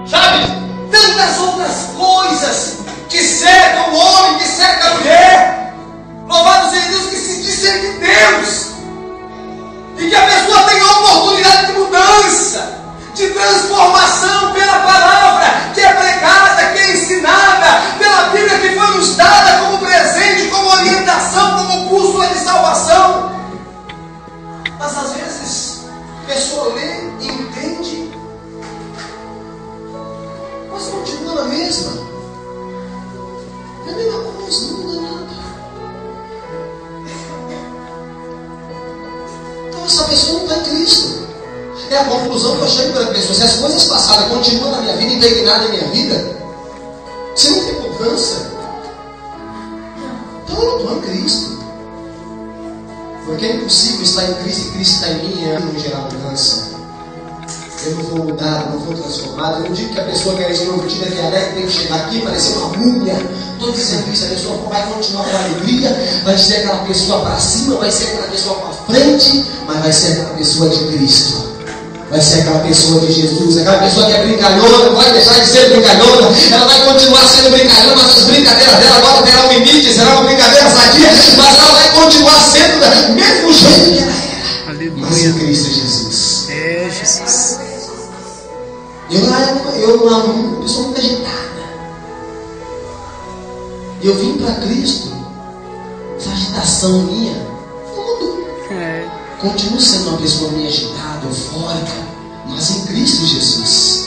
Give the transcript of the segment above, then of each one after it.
Sabe? Tantas outras coisas que cercam o homem, que cercam a mulher. Louvado seja Deus, que se diz ser de Deus. E que a pessoa tenha a oportunidade de mudança, de transformação pela palavra que é pregada, que é ensinada, pela Bíblia que foi nos dada como presente, como orientação, como bússola de salvação. Mas às vezes a pessoa lê e entende, mas continua na mesma. É a mesma coisa, não muda nada. Então essa pessoa não está em Cristo. É a conclusão que eu chego para a pessoa. Se as coisas passadas continuam na minha vida, impregnadas em minha vida, você não tem mudança. Então eu não estou em Cristo. Porque é impossível estar em Cristo e Cristo está em mim e eu não gerar mudança. Eu não vou mudar, não vou transformar. Eu não digo que a pessoa que é extrovertida, que é alegre, tem que chegar aqui e parecer uma múmia. Estou dizendo isso, a pessoa vai continuar com alegria, vai ser aquela pessoa para cima, vai ser aquela pessoa para frente, mas vai ser aquela pessoa de Cristo. Vai ser aquela pessoa de Jesus, aquela pessoa que é brincalhona, não vai deixar de ser brincalhona, ela vai continuar sendo brincalhona, mas as brincadeiras dela agora terão um limite, será uma brincadeira sadia, mas ela vai continuar sendo do mesmo jeito que ela era. Aleluia. Mas em Cristo Jesus. É, Jesus. Eu na época, eu era uma pessoa muito agitada. Eu vim para Cristo, essa agitação minha não mudou. Continuo sendo uma pessoa meio agitada, eufórica, mas em Cristo Jesus.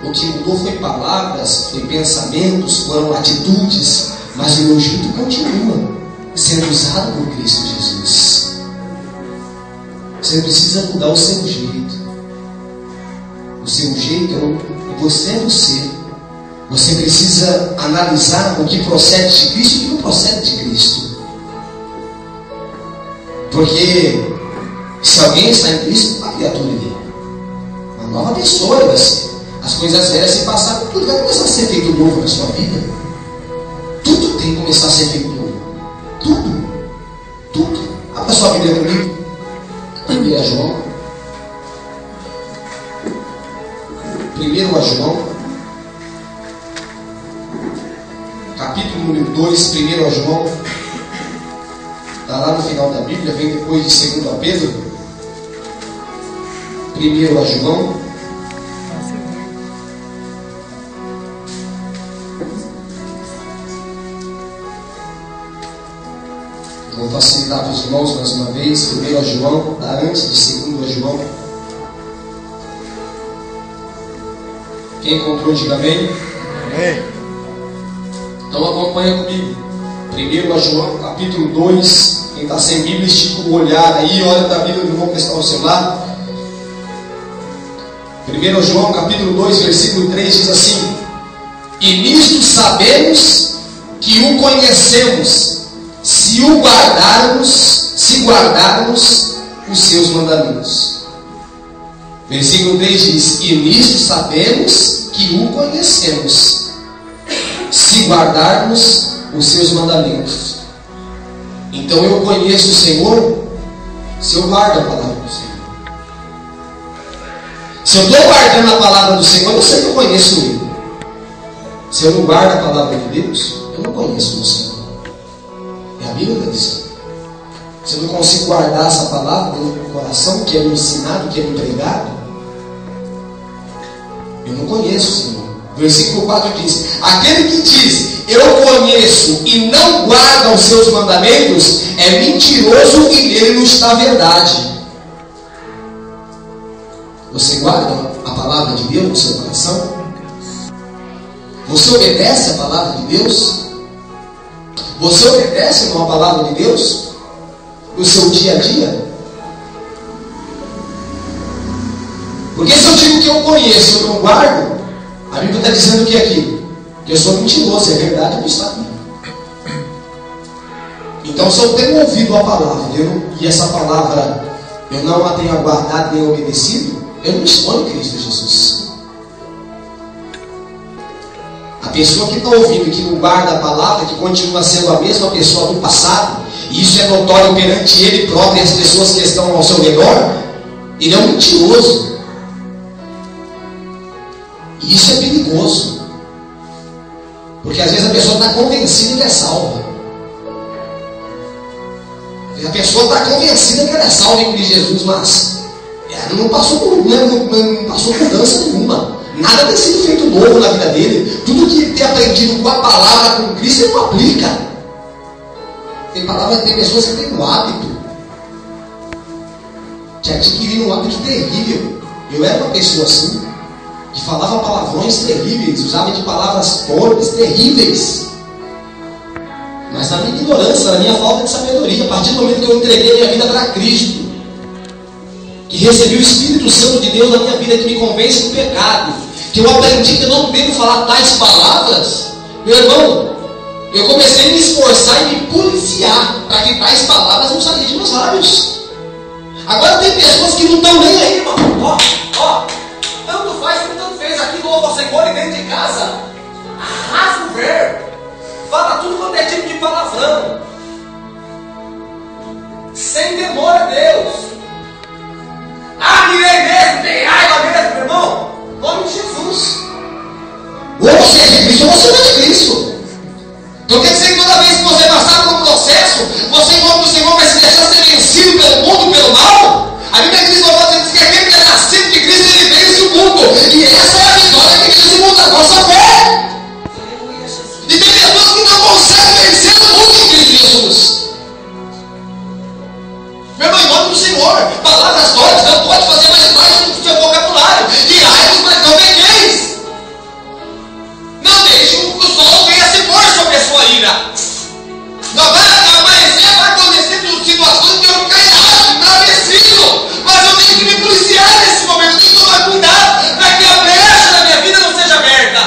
O que mudou foi palavras, foi pensamentos, foram atitudes, mas o meu jeito continua sendo usado por Cristo Jesus. Você precisa mudar o seu jeito. O seu jeito é você é você. Você precisa analisar o que procede de Cristo e o que não procede de Cristo. Porque se alguém está em Cristo, uma criatura dele, uma nova pessoa ele vai ser. As coisas velhas se passaram, tudo vai começar a ser feito novo na sua vida. Tudo tem que começar a ser feito novo. Tudo. Abra sua Bíblia comigo. Bíblia a João. 1 a João. Capítulo número 2, 1 a João. Está lá no final da Bíblia, vem depois de 2 a Pedro. 1 a João. Vou facilitar para os irmãos mais uma vez. 1 a João, está antes de 2 a João. Quem encontrou, diga amém. Amém. Então acompanha comigo. 1 a João, capítulo 2. Quem está sem Bíblia, estica o olhar aí, olha para a Bíblia, não vou prestar o celular. 1 João, capítulo 2, versículo 3 diz assim: E nisto sabemos que o conhecemos, se guardarmos os seus mandamentos. Versículo 3 diz: E nisto sabemos que o conhecemos, se guardarmos os seus mandamentos. Então eu conheço o Senhor se eu guardo a palavra do Senhor. Se eu estou guardando a palavra do Senhor, eu sei que eu conheço Ele. Se eu não guardo a palavra de Deus, eu não conheço o Senhor. É a Bíblia que diz. Se eu não consigo guardar essa palavra dentro do meu coração, que é me ensinado, que é me pregado, eu não conheço o Senhor. Versículo 4 diz: Aquele que diz eu conheço e não guarda os seus mandamentos é mentiroso e nele não está a verdade. Você guarda a palavra de Deus no seu coração? Você obedece a palavra de Deus? Você obedece uma palavra de Deus no seu dia a dia? Porque se eu digo que eu conheço e eu não guardo, a Bíblia está dizendo que aqui, que eu sou mentiroso, é verdade, não está aqui. Então, se eu tenho ouvido a palavra e essa palavra eu não a tenho guardado nem obedecido, eu não estou em Cristo Jesus. A pessoa que está ouvindo e que não guarda a palavra, que continua sendo a mesma pessoa do passado, e isso é notório perante ele próprio e as pessoas que estão ao seu redor, Ele é um mentiroso. E isso é perigoso. Porque às vezes a pessoa está convencida que é salva. A pessoa está convencida que ela é salva em Cristo Jesus, mas ela não passou por mudança nenhuma. Nada tem sido feito novo na vida dele. Tudo que ele tem aprendido com a palavra, com Cristo, ele não aplica. Tem pessoas que têm um hábito de adquirir um hábito terrível. Eu era uma pessoa assim, que falava palavrões terríveis, usava de palavras torpes, terríveis. Mas na minha ignorância, na minha falta de sabedoria, a partir do momento que eu entreguei minha vida para Cristo, que recebi o Espírito Santo de Deus na minha vida, que me convence do pecado, que eu aprendi que eu não devo falar tais palavras, meu irmão, eu comecei a me esforçar e me policiar para que tais palavras não saíssem de meus lábios. Agora tem pessoas que não estão nem aí, irmão. Ó, tanto faz como tanto fez aqui no Ovo Secone dentro de casa. Arrasa o verbo. Fala tudo quanto é tipo de palavrão. Sem temor a Deus. Mirei mesmo, tem raiva mesmo, meu irmão. Em nome de Jesus. Ou você é de Cristo ou você não é de Cristo. Então quer dizer que toda vez que você passar por um processo, você em nome do Senhor vai se deixar ser vencido pelo mundo, pelo mal? A Bíblia diz que aquele que é nascido de Cristo, ele vence o mundo. E essa é a vitória que vence o mundo, a nossa fé. E tem pessoas que não conseguem vencer o mundo em Cristo Jesus. Meu irmão, em nome do Senhor, palavras fortes não pode fazer mais parte do seu vocabulário. Irai-vos, mas não pequeis. Não deixe que o sol venha se pôr sobre a sua ira. Não vai amanhecer, vai acontecer situações que eu vou ficar irado, entristecido. Mas eu tenho que me policiar nesse momento, eu tenho que tomar cuidado para que a brecha da minha vida não seja aberta.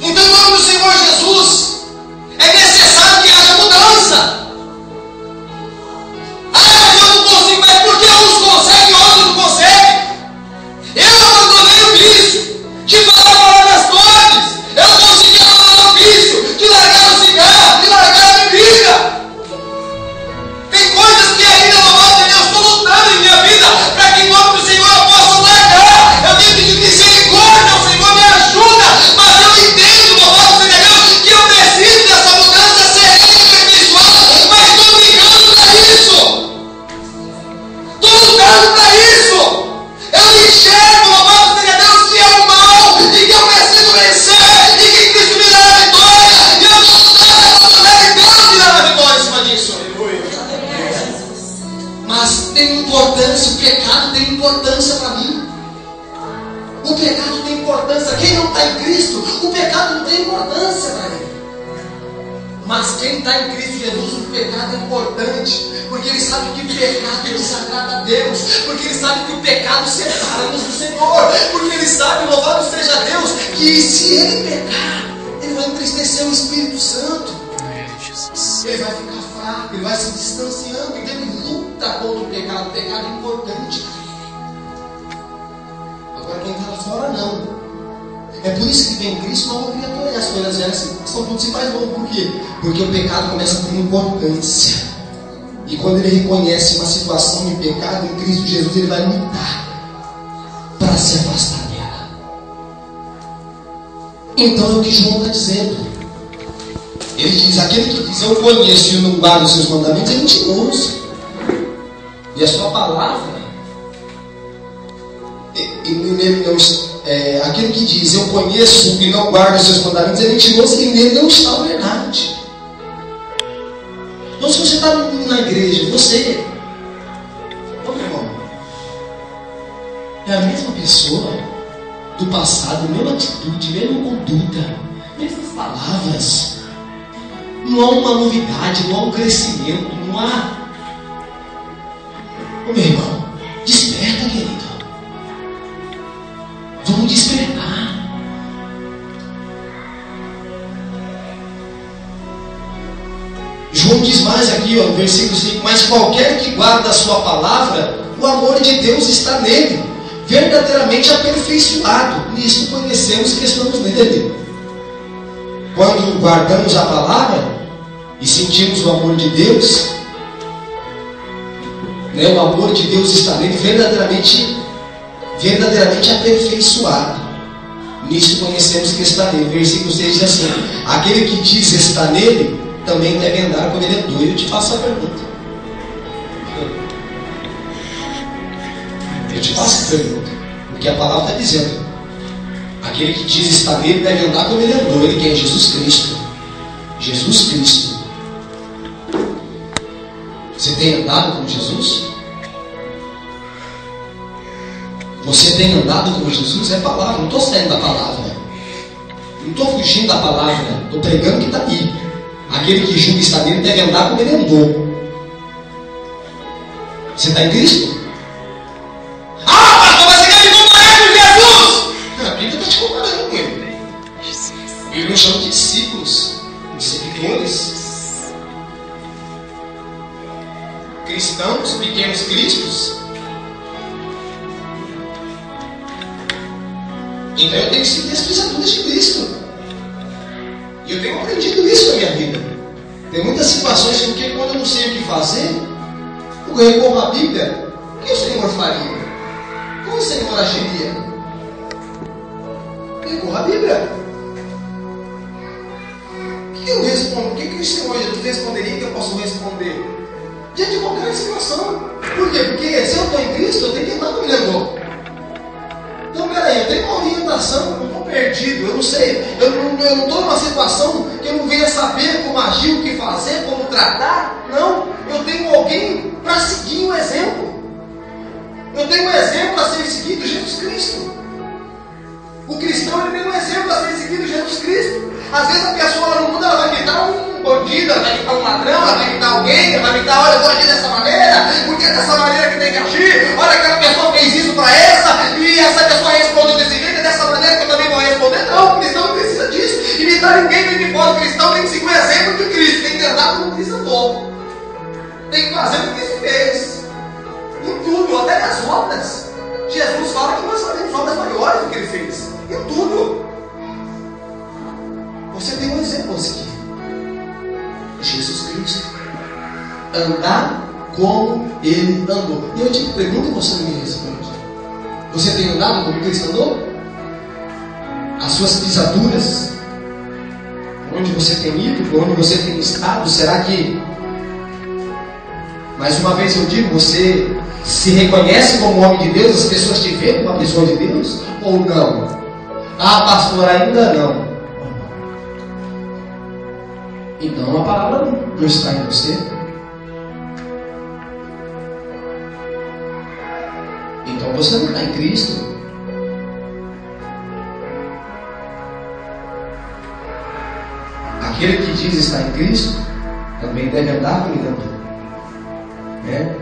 Então, em nome do Senhor Jesus, é necessário que haja mudança. Mas eu não consigo, mas por que uns conseguem e outros não conseguem? Eu abandonei o vício de falar palavras torpes. Eu consegui abandonar o vício de largar o cigarro, de largar a bebida. Tem coisas que ainda não eu estou lutando em minha vida para que em nome do Senhor eu possa largar. Eu tenho que pedir misericórdia ao Senhor, me ajuda. Mas eu entendo, louvado seja Deus, que eu preciso dessa mudança serena e aperfeiçoada. Mas estou brigando para isso. Estou lutando para isso. Eu enxergo, louvado seja Deus, que é o mal e que eu preciso vencer e que Cristo me dá a vitória. E eu estou lutando e Deus me dá a vitória em cima disso. Mas tem importância, o pecado tem importância para mim. O pecado tem importância. Quem não está em Cristo, o pecado não tem importância para ele. Mas quem está em Cristo Jesus, o pecado é importante. Porque ele sabe que o pecado desagrada a Deus. Porque ele sabe que o pecado separa-nos do Senhor. Porque ele sabe, louvado seja Deus, que se ele pecar, ele vai entristecer o Espírito Santo. Ele vai ficar fraco, ele vai se distanciando. Então ele luta contra o pecado. O pecado é importante. Agora quem está lá fora não. É por isso que vem Cristo, nova criatura. E as coisas velhas são tudo se faz novo. Por quê? Porque o pecado começa a ter importância. E quando ele reconhece uma situação de pecado em Cristo Jesus, ele vai lutar para se afastar dela. Então é o que João está dizendo. Ele diz: aquele que diz eu conheço e não guarda os seus mandamentos é mentiroso. E a sua palavra, aquele que diz eu conheço e não guarda os seus mandamentos é mentiroso, e nele não está a verdade. Então, se você está na igreja, você, ô meu irmão, é a mesma pessoa do passado, mesma atitude, mesma conduta, mesmas palavras. Não há uma novidade, não há um crescimento, não há. Ô meu irmão, desperta, querido. Vamos despertar. João diz mais aqui, no versículo 5: mas qualquer que guarda a sua palavra, o amor de Deus está nele, verdadeiramente aperfeiçoado. Nisto conhecemos que estamos nele. Quando guardamos a palavra e sentimos o amor de Deus, Né? O amor de Deus está nele verdadeiramente aperfeiçoado. Nisso conhecemos que está nele. Versículo 6 diz assim: aquele que diz está nele, também deve andar como ele andou. Eu te faço a pergunta. Eu te faço a pergunta. Porque a palavra está dizendo: aquele que diz está nele, deve andar como ele andou. Ele quem é Jesus Cristo. Jesus Cristo. Você tem andado como Jesus? Você tem andado como Jesus? É palavra, não estou saindo da palavra. Não estou fugindo da palavra. Estou pregando o que está aí. Aquele que julga está nele deve andar como ele andou. Você está em Cristo? Ah, pastor, mas você quer me comparar com Jesus? A Bíblia está te comparando com ele. Ele nos chama de discípulos, de seguidores. Cristãos, pequenos cristos. Então eu tenho que seguir as pisaduras de Cristo. E eu tenho aprendido isso na minha vida. Tem muitas situações em que quando eu não sei o que fazer, eu recorro à Bíblia. O que o Senhor faria? Como o Senhor agiria? Eu recorro à Bíblia. O que eu respondo? O que o Senhor Jesus responderia que eu posso responder? Diante de qualquer situação. Por quê? Porque se eu estou em Cristo, eu tenho que andar como ele andou. Então, peraí, eu tenho uma orientação, eu não estou perdido, eu não sei, eu não estou numa situação que eu não venha saber como agir, o que fazer, como tratar. Não, eu tenho alguém para seguir o exemplo. Eu tenho um exemplo a ser seguido, Jesus Cristo. O cristão, ele tem um exemplo a ser seguido, Jesus Cristo. Às vezes a pessoa no mundo, ela vai gritar um bandido, ela vai gritar um ladrão, ela vai gritar alguém, ela vai gritar: olha, eu vou agir dessa maneira, porque é dessa maneira que tem que agir. Olha, aquela pessoa fez isso para essa, e essa pessoa respondeu desse jeito, é dessa maneira que eu também vou responder. Não, o cristão não precisa disso. Imitar ninguém vem de fora. O cristão tem que seguir o exemplo de Cristo, tem que andar como Cristo andou, tem que fazer o que Cristo fez, em tudo, até nas obras. Jesus fala que nós fazemos obras maiores do que ele fez, em tudo. Você tem um exemplo a seguir. Jesus Cristo. Andar como ele andou. E eu te pergunto e você não me responde. Você tem andado como Cristo andou? As suas pisaduras, onde você tem ido, por onde você tem estado, será que, mais uma vez eu digo, você se reconhece como homem de Deus? As pessoas te veem como uma pessoa de Deus? Ou não? Ah, pastor, ainda não. Então a palavra não está em você. Então você não está em Cristo. Aquele que diz estar em Cristo também deve andar como ele andou. Né?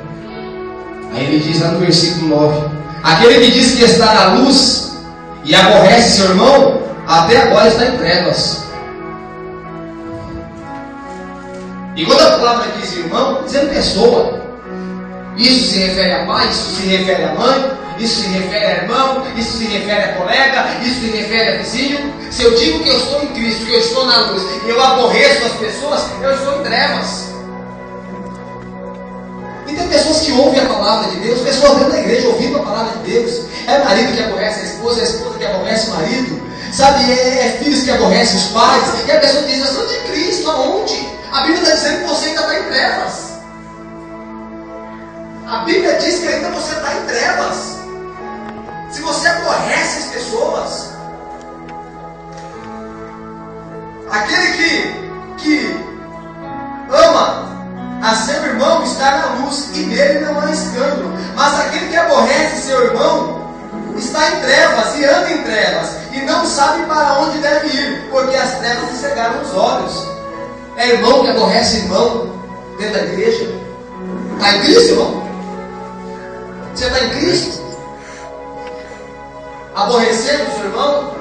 Aí ele diz lá no versículo 9: aquele que diz que está na luz e aborrece seu irmão, até agora está em trevas. E quando a palavra diz irmão, dizendo pessoa, isso se refere a pai, isso se refere a mãe, isso se refere a irmão, isso se refere a colega, isso se refere a vizinho. Se eu digo que eu estou em Cristo, que eu estou na luz, e eu aborreço as pessoas, eu estou em trevas. E tem pessoas que ouvem a palavra de Deus, pessoas dentro da igreja ouvindo a palavra de Deus. É marido que aborrece a esposa que aborrece o marido, sabe? É filhos que aborrecem os pais. E a pessoa diz: eu sou de Cristo, aonde? A Bíblia está dizendo que você ainda está em trevas. A Bíblia diz que ainda você está em trevas. Se você aborrece as pessoas, aquele que ama a seu irmão está na luz, e nele não há escândalo. Mas aquele que aborrece seu irmão está em trevas e anda em trevas, e não sabe para onde deve ir, porque as trevas lhe cegaram os olhos. É irmão que aborrece irmão dentro da igreja. Está em Cristo, irmão? Você está em Cristo? Aborrecendo o seu irmão?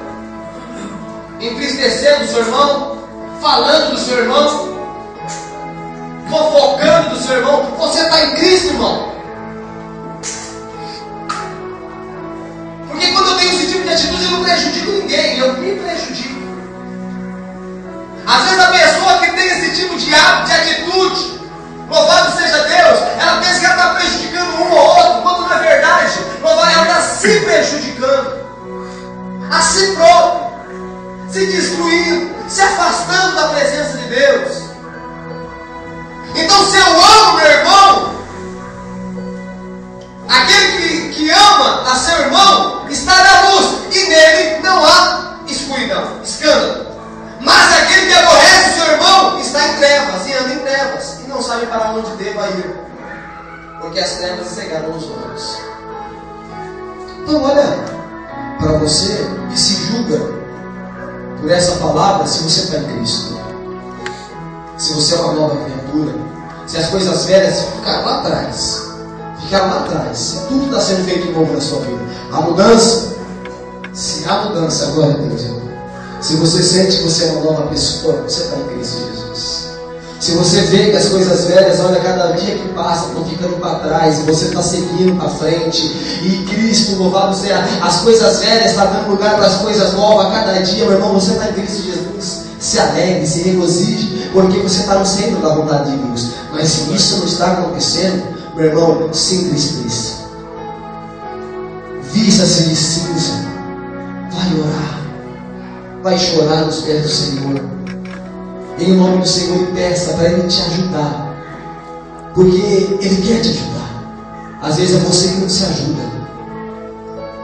Entristecendo o seu irmão? Falando do seu irmão? Fofocando do seu irmão? Você está em Cristo, irmão? Porque quando eu tenho esse tipo de atitude, eu não prejudico ninguém, eu me prejudico. Às vezes a pessoa que tem esse tipo de hábito, de atitude, louvado seja Deus, ela pensa que ela está prejudicando trevas, e anda em trevas, e não sabe para onde deva ir, porque as trevas cegaram os olhos. Então olha para você e se julga por essa palavra se você está em Cristo. Se você é uma nova criatura, se as coisas velhas ficaram lá atrás, se tudo está sendo feito novo na sua vida, a mudança, se há mudança, glória a Deus, irmão. Se você sente que você é uma nova pessoa, você está em Cristo Jesus. Se você vê que as coisas velhas, olha, cada dia que passa, estão ficando para trás, e você está seguindo para frente, e Cristo, louvado seja, as coisas velhas estão dando lugar para as coisas novas a cada dia, meu irmão, você está em Cristo Jesus. Se alegre, se regozije, porque você está no centro da vontade de Deus. Mas se isso não está acontecendo, meu irmão, simples triste. Vista-se de cinza, vai orar, vai chorar nos pés do Senhor, em nome do Senhor, e peça para Ele te ajudar, porque Ele quer te ajudar. Às vezes é você que não se ajuda,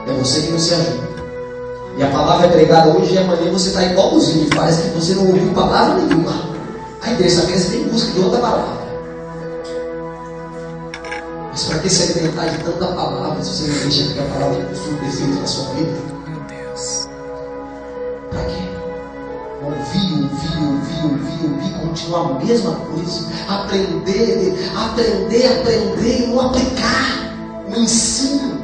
é você que não se ajuda, e a palavra é pregada hoje e amanhã você está igualzinho, parece que você não ouviu palavra nenhuma. A igreja vem em busca de outra palavra. Mas para que se alimentar de tanta palavra se você não deixa que a palavra construa defeito na sua vida? Meu Deus. Para quê? Ouvir, continuar a mesma coisa, aprender e não aplicar no ensino.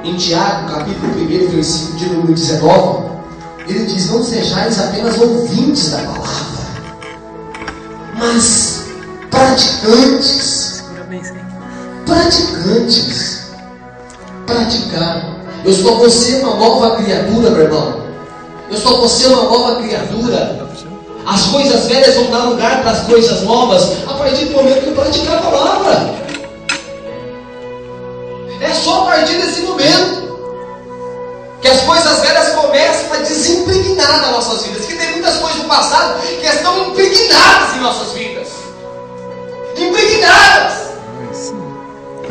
Em Tiago, capítulo 1, versículo de número 19, ele diz: não sejais apenas ouvintes da palavra, mas praticantes. Praticar. Eu sou você uma nova criatura, meu irmão. Eu sou você uma nova criatura. As coisas velhas vão dar lugar para as coisas novas a partir do momento que eu praticar a palavra. É só a partir desse momento que as coisas velhas começam a desimpregnar nas nossas vidas. Que tem muitas coisas do passado que estão impregnadas em nossas vidas. Impregnadas.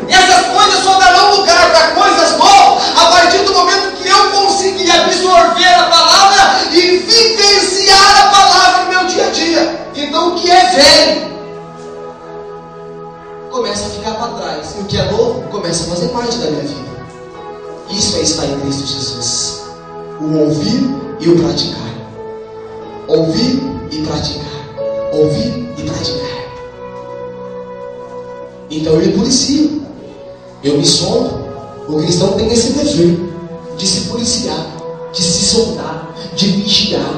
E essas coisas só darão lugar para coisas novas a partir do momento que eu conseguir absorver a palavra e vivenciar a palavra no meu dia a dia. Então o que é velho começa a ficar para trás, e o que é novo começa a fazer parte da minha vida. Isso é estar em Cristo Jesus. O ouvir e o praticar. Ouvir e praticar. Ouvir e praticar. Então eu me policio, eu me sondo. O cristão tem esse dever de se policiar, de se sondar, de vigiar.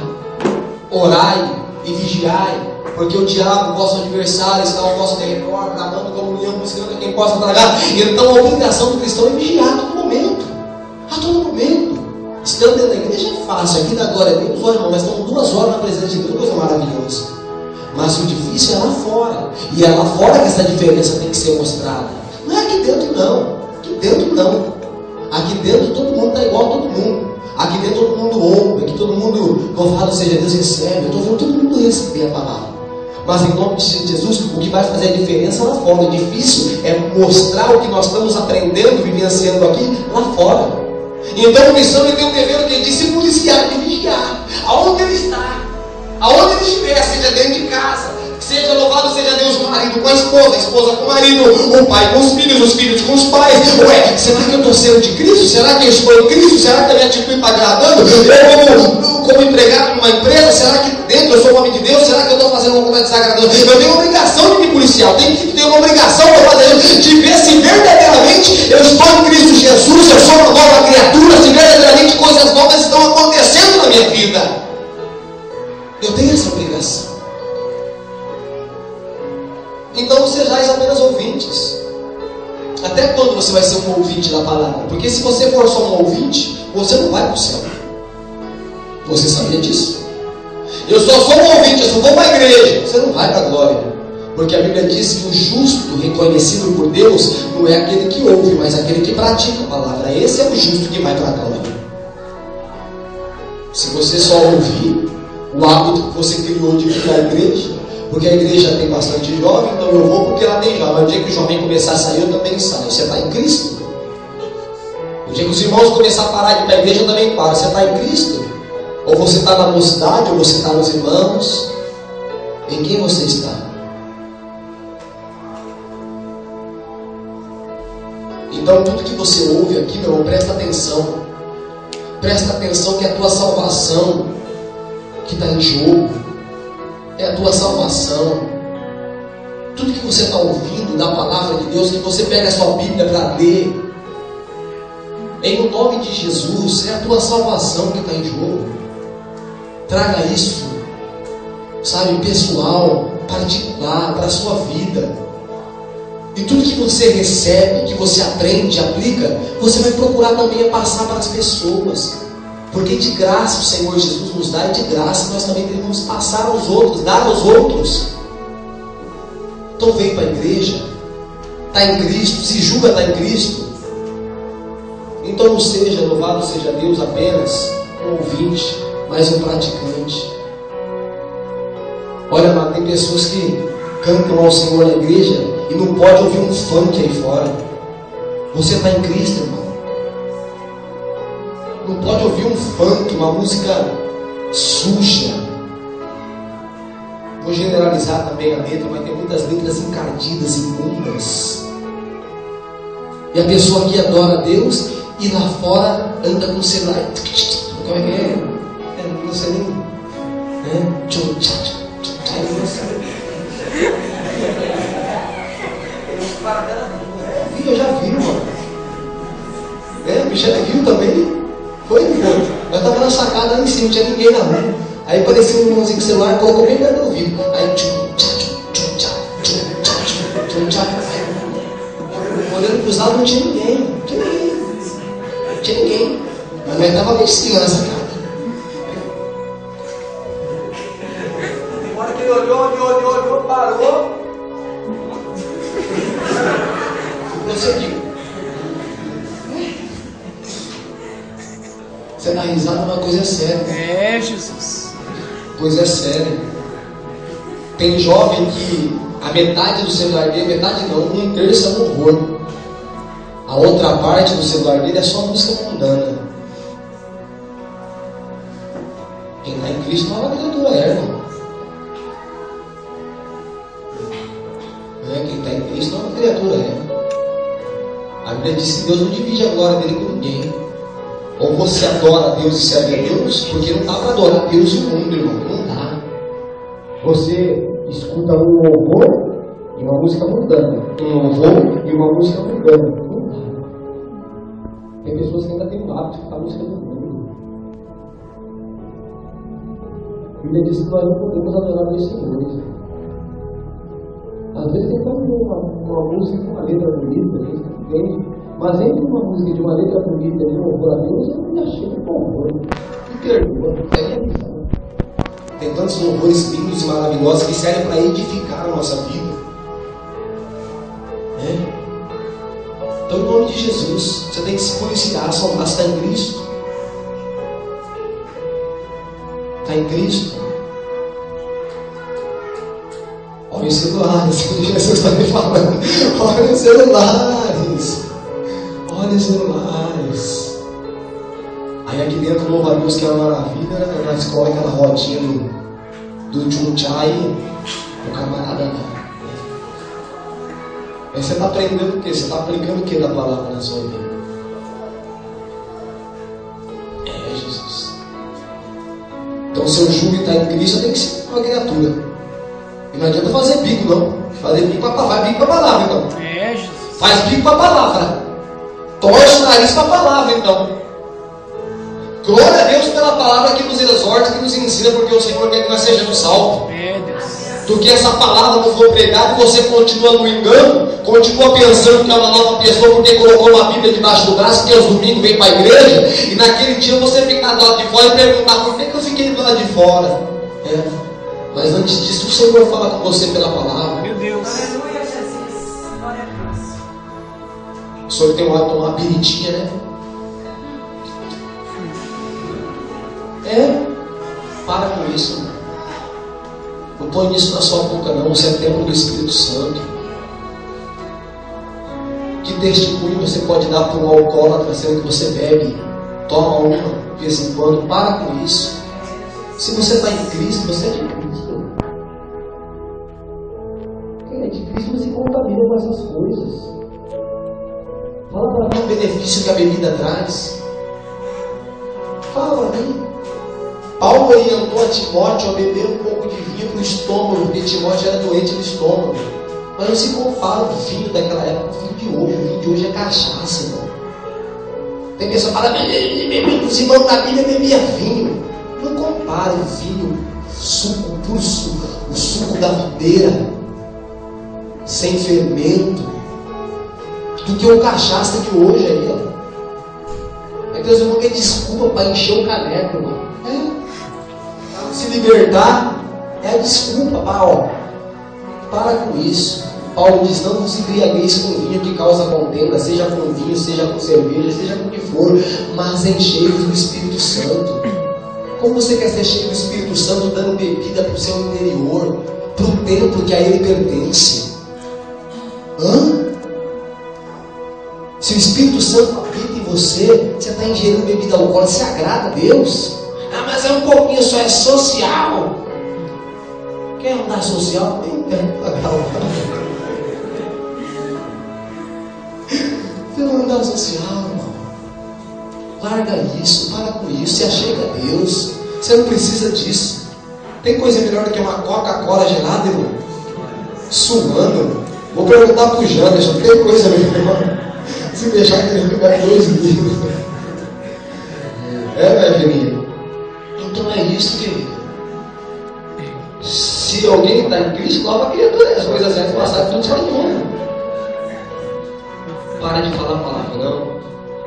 Orai e vigiai, porque o diabo, vosso adversário, está ao vosso derredor, tramando comunhão, buscando quem possa tragar. Então a obrigação do cristão é vigiar a todo momento. A todo momento. Estando dentro da igreja é fácil, aqui da glória é bem 2 horas, mas estamos 2 horas na presença de Deus, coisa maravilhosa. Mas o difícil é lá fora. E é lá fora que essa diferença tem que ser mostrada. Não é aqui dentro não. Aqui dentro não. Aqui dentro todo mundo está igual a todo mundo. Aqui dentro todo mundo ouve. Aqui todo mundo, louvado seja Deus, recebe. Eu estou vendo todo mundo receber a palavra. Mas em nome de Jesus, o que vai fazer a diferença lá fora. O difícil é mostrar o que nós estamos aprendendo, vivenciando aqui, lá fora. Então o cristão tem um dever de se policiar, de vigiar. Aonde ele está, aonde ele estiver, seja dentro de casa, seja louvado seja Deus, o marido com a esposa com o marido, o pai com os filhos com os pais. Ué, será que eu estou sendo de Cristo? Será que eu estou em Cristo? Será que a minha atitude está agradando? Eu como empregado numa empresa, será que dentro eu sou homem de Deus? Será que eu estou fazendo alguma coisa desagradando? Eu tenho uma obrigação de me policiar, eu tenho uma obrigação de ver se verdadeiramente eu estou em Cristo Jesus, eu sou uma nova criatura, se verdadeiramente coisas novas estão acontecendo na minha vida. Eu tenho essa obrigação. Então sejais apenas ouvintes. Até quando você vai ser um ouvinte da palavra? Porque se você for só um ouvinte, você não vai para o céu. Você sabia disso? Eu só sou um ouvinte, eu só vou para a igreja. Você não vai para a glória. Porque a Bíblia diz que o justo, reconhecido por Deus, não é aquele que ouve, mas aquele que pratica a palavra. Esse é o justo que vai para a glória. Se você só ouvir, o hábito que você criou de vir à igreja, porque a igreja tem bastante jovem, então eu vou porque ela tem jovem. Mas o dia que o jovem começar a sair, eu também saio. Você está em Cristo? O dia que os irmãos começarem a parar de ir para a igreja, eu também paro. Você está em Cristo? Ou você está na mocidade, ou você está nos irmãos. Em quem você está? Então tudo que você ouve aqui, meu irmão, presta atenção. Presta atenção que é a tua salvação que está em jogo. É a tua salvação. Tudo que você está ouvindo da palavra de Deus, que você pega a sua Bíblia para ler, em o nome de Jesus, é a tua salvação que está em jogo. Traga isso, sabe, pessoal, particular, para a sua vida. E tudo que você recebe, que você aprende, aplica, você vai procurar também passar para as pessoas. Porque de graça o Senhor Jesus nos dá, e de graça nós também devemos passar aos outros, dar aos outros. Então vem para a igreja, está em Cristo, se julga estar em Cristo. Então não seja, louvado seja Deus, apenas um ouvinte, mas um praticante. Olha lá, tem pessoas que cantam ao Senhor na igreja e não pode ouvir um funk aí fora. Você está em Cristo, irmão. Não pode ouvir um funk, uma música suja. Vou generalizar também a letra, mas tem muitas letras encardidas, imundas. E a pessoa aqui adora a Deus e lá fora anda com o celular. Como é que é? Não sei nem. Eu já vi, mano. O Michele viu também. Foi, nós estávamos na sacada lá em cima, não tinha ninguém na rua. Aí apareceu um irmãozinho com o celular, colocou bem perto do ouvido. Aí olhando para os lados, não tinha ninguém. Não tinha ninguém. Mas nós estávamos lá em cima na sacada. Na hora que ele olhou, parou. Prosseguiu. Você dá risada, uma coisa é séria. É, Jesus. Coisa é séria. Tem jovem que a metade do celular dele, metade não, um terço é louvor. A outra parte do celular dele é só música mundana. Quem está em Cristo não é uma criatura, irmão. Quem está em Cristo não é uma criatura, A Bíblia diz que Deus não divide a glória dele com ninguém. Ou você adora a Deus e serve a Deus, porque não dá para adorar Deus e o mundo, irmão. Não dá. Você escuta um louvor e uma música mundana. Um louvor e uma música mundana. Não dá. Tem pessoas que ainda têm o hábito de escutar música do mundo. A Bíblia diz que nós não podemos adorar dois senhores. Às vezes tem uma música com uma letra bonita, a gente entende. Mas entre uma música de uma letra bonita e um louvor a Deus, eu me achei de louvor. Me perdoa, tem tantos louvores lindos e maravilhosos que servem para edificar a nossa vida. Então, em nome de Jesus, você tem que se policiar, salvar, está em Cristo. Está em Cristo. Olha os celulares, Jesus está me falando. Olha os celulares. Olha os celulares. Aí aqui dentro do louva a Deus, que é uma maravilha, né? Nós colocamos aquela rodinha do Tchunchai, o camarada lá. Aí você está aprendendo o quê? Você está aplicando o que da palavra na sua vida? Jesus. Então, se eu julgo e está em Cristo, eu tenho que ser uma criatura. E não adianta fazer bico, não. Fazer bico para palavra, bico para a palavra, então. Jesus. Faz bico para a palavra. Torce o nariz para a palavra, então. Glória a Deus pela palavra que nos exorta, que nos ensina, porque o Senhor quer que nós sejamos salvos. Do que essa palavra não for pregada e você continua no engano, continua pensando que é uma nova pessoa porque colocou uma Bíblia debaixo do braço, que aos domingos vem para a igreja, e naquele dia você ficar do lado de fora e perguntar por que eu fiquei do lado de fora. Mas antes disso, o Senhor fala com você pela palavra. Meu Deus. Aleluia, Jesus. Glória a Deus. O Senhor tem uma tomar uma biritinha, né? Para com isso. Não põe isso na sua boca, não. Você é templo do Espírito Santo. Que testemunho você pode dar para um alcoólatra sendo que você bebe? Toma uma de vez em quando. Para com isso. Se você está em Cristo, você é de Cristo. a Bíblia com essas coisas. Fala para mim o benefício que a bebida traz. Fala para mim. Paulo orientou a Timóteo a beber um pouco de vinho para o estômago, porque Timóteo era doente do estômago. Mas não se compara o vinho daquela época com o vinho de hoje. O vinho de hoje é cachaça, irmão. Tem pessoa que fala, os irmãos da Bíblia bebiam vinho. Não compare o vinho, suco, puro suco, o suco da videira, sem fermento, do que o cachaça de hoje aí, ó. Aí Deus irmão quer desculpa para encher o caneco, irmão. Para se libertar, é a desculpa, para com isso. Paulo diz, não vos embriagueis com vinho que causa contenda, seja com vinho, seja com cerveja, seja com o que for, mas enchei-vos do Espírito Santo. Como você quer ser cheio do Espírito Santo, dando bebida para o seu interior, para o templo que a ele pertence? Se o Espírito Santo habita em você, você está ingerindo bebida alcoólica, você agrada a Deus? Ah, mas é um pouquinho, só é social. Quer andar social? Tem tempo para pagar. Você não andar social, irmão. Larga isso, para com isso, se achega a Deus. Você não precisa disso. Tem coisa melhor do que uma Coca-Cola gelada, irmão? Suando, irmão. Vou perguntar pro Janderson, tem coisa melhor? Se deixar que ele ficar 2 livros. Minha filhinha? Então é isso, querido. Se alguém está em Cristo, nova criatura, as coisas velhas passaram, tudo sai novo. Para de falar palavrão.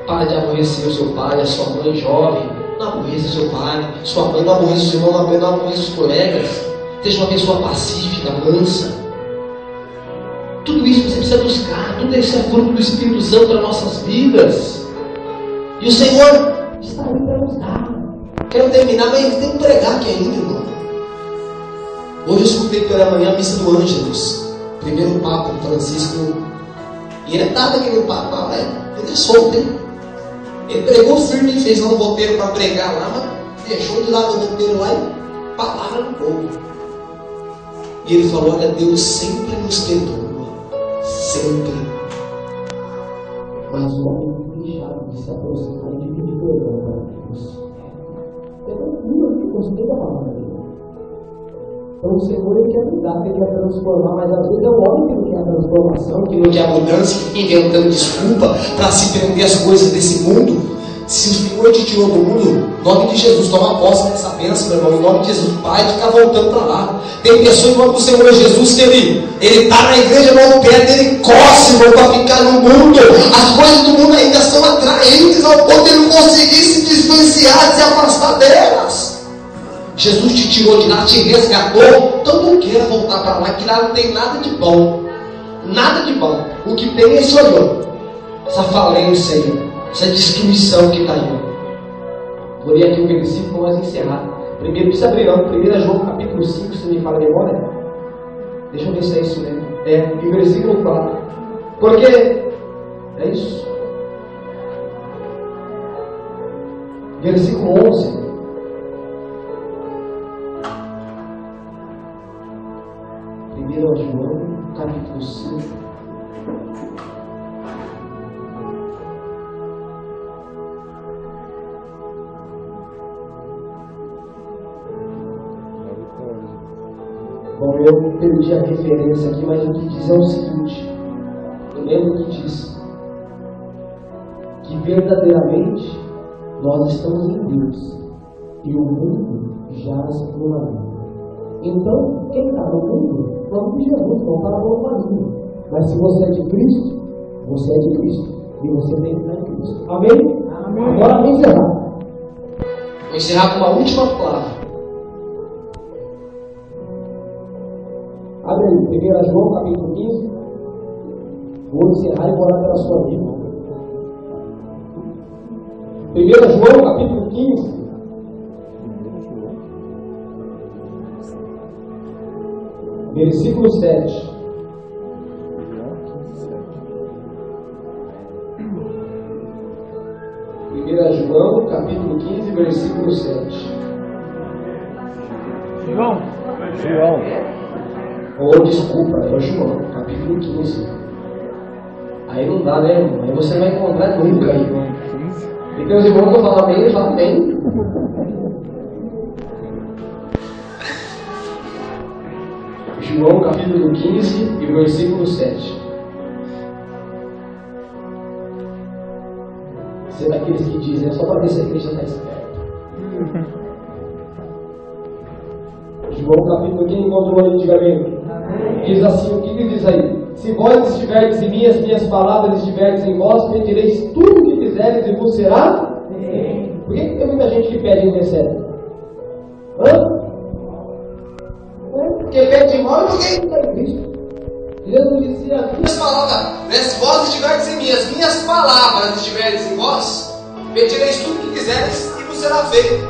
Para de aborrecer o seu pai, a sua mãe jovem. Não aborreça o seu pai, sua mãe, não aborreça o seu irmão, não aborreça os colegas. Seja uma pessoa pacífica, mansa. Tudo isso você precisa buscar. Tudo isso é fruto do Espírito Santo para nossas vidas. E o Senhor está aí para nos dar. Quero terminar, mas tem que pregar aqui ainda, irmão. Hoje eu escutei pela manhã a missa do Ângelus. Primeiro Papa Francisco. E ele estava naquele Papa, ele é solto, hein? Ele pregou firme e fez lá um roteiro para pregar lá, mas deixou de lado o roteiro lá e palavra no povo. E ele falou, olha, Deus sempre nos perdoa. Sempre. Mas o homem é deixado de se aproximar e de pedir perdão para Deus. Eu não gostei da palavra dele. Então o Senhor ele quer mudar, ele quer transformar, mas às vezes é o homem que não quer a transformação, que não quer a mudança, que fica inventando desculpa para se prender as coisas desse mundo. Se o Senhor te tirou do mundo, em nome de Jesus, toma posse dessa bênção, meu irmão, em nome de Jesus, pai, ficar voltando para lá. Tem pessoas em nome do Senhor Jesus que ele está na igreja, não perto, ele coce, irmão, para ficar no mundo. As coisas do mundo ainda são atraentes ao ponto de ele não conseguir se distanciar, se afastar delas. Jesus te tirou de lá, te resgatou, então não queira voltar para lá, que lá não tem nada de bom. Nada de bom. O que tem é esse olhão, essa falência aí, essa destruição que está aí. Vou ler aqui o versículo para nós encerrar. Primeiro, precisa abrir não. 1 João capítulo 5, se me fala a memória. Deixa eu ver se é isso mesmo. E versículo 4. Porque é isso. Versículo 11. João capítulo 5. Bom, eu perdi a referência aqui, mas o que diz é o seguinte. Eu lembro que diz que verdadeiramente nós estamos em Deus e o mundo jaz no maligno. Então, quem está no mundo, vamos de Jesus, não está no maligno. Mas se você é de Cristo, você é de Cristo e você tem que estar em Cristo. Amém? Amém. Agora vamos encerrar. Vou encerrar com uma última palavra. Abre aí, 1 João capítulo 15. Vou encerrar e vou orar pela sua vida. 1 João capítulo 15. Versículo 7. João, capítulo 15, versículo 7. João. Ou desculpa, é o João, capítulo 15. Aí não dá, né, irmão? Aí você não vai encontrar nunca aí. E tem os irmãos que eu falo amém, já amém. João capítulo 15 e versículo 7. Você é daqueles que dizem, é só para ver se a igreja está esperta. João capítulo 15, encontrou aí, diga amém. Diz assim, o que diz aí? Se vós estiverdes em mim, as minhas palavras estiverdes em vós, pedireis tudo o que quiseres e vos será. Por que tem muita gente que pede e não recebe? Porque pede mal e ninguém está em Cristo. Jesus dizia, minhas palavras, se vós estiverdes em mim, as minhas palavras estiverdes em vós, pedireis tudo o que quiseres e vos será feito.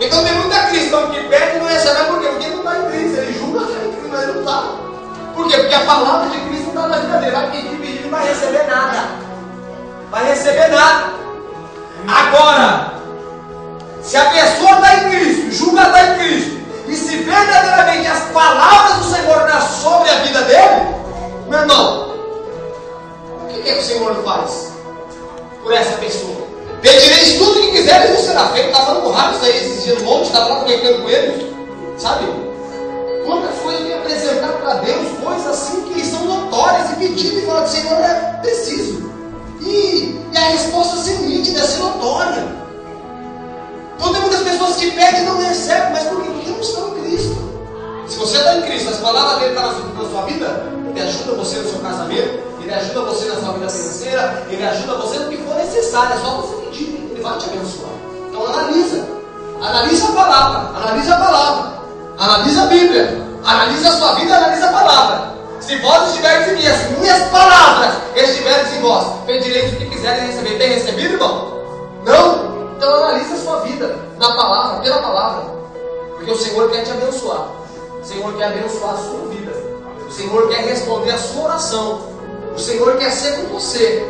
Então tem muita cristão que pede e não recebe. Por quê? Porque não está em Cristo. Ele julga que está em Cristo, mas ele não está. Por quê? Porque a palavra de Cristo não está na vida dele. Vai pedir e não vai receber nada. Vai receber nada. Agora, se a pessoa está em Cristo, julga estar em Cristo, e se verdadeiramente as palavras do Senhor estão sobre a vida dele, meu irmão, o que é que o Senhor faz por essa pessoa? Pedireis tudo o que quiseres e não será feito. Estava falando com o Rafa isso aí esses dias no monte, estava lá comentando com eles, sabe? Quantas coisas eu tenho apresentado para Deus, coisas assim que são notórias e pedidas e falar do Senhor é preciso. E a resposta ser nítida, ser notória. Então tem muitas pessoas que pedem e não recebem, mas por quê? Porque não estão em Cristo. Se você está em Cristo, as palavras dele estão na sua vida, ele ajuda você no seu casamento, ele ajuda você na sua vida financeira, ele ajuda você no que for necessário, é só você pedir, ele vai te abençoar. Então analisa a palavra, analisa a Bíblia, analisa a sua vida, analisa a palavra. Se vós estiverdes em mim, as minhas palavras estiverdes em vós, pedireis o que quiserem receber. Tem recebido, irmão? Não? Então analisa a sua vida na palavra, pela palavra, porque o Senhor quer te abençoar. O Senhor quer abençoar a sua vida. O Senhor quer responder a sua oração. O Senhor quer ser com você.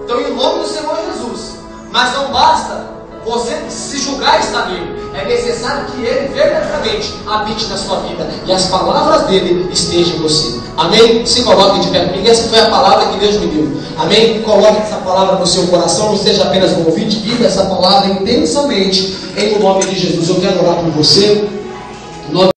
Então, em nome do Senhor Jesus. Mas não basta você se julgar estar nele. É necessário que ele verdadeiramente habite na sua vida e as palavras dele estejam em você. Amém? Se coloque de pé comigo. Essa foi a palavra que Deus me deu. Amém? Coloque essa palavra no seu coração. Não seja apenas um ouvinte. Viva essa palavra intensamente em nome de Jesus. Eu quero orar por você.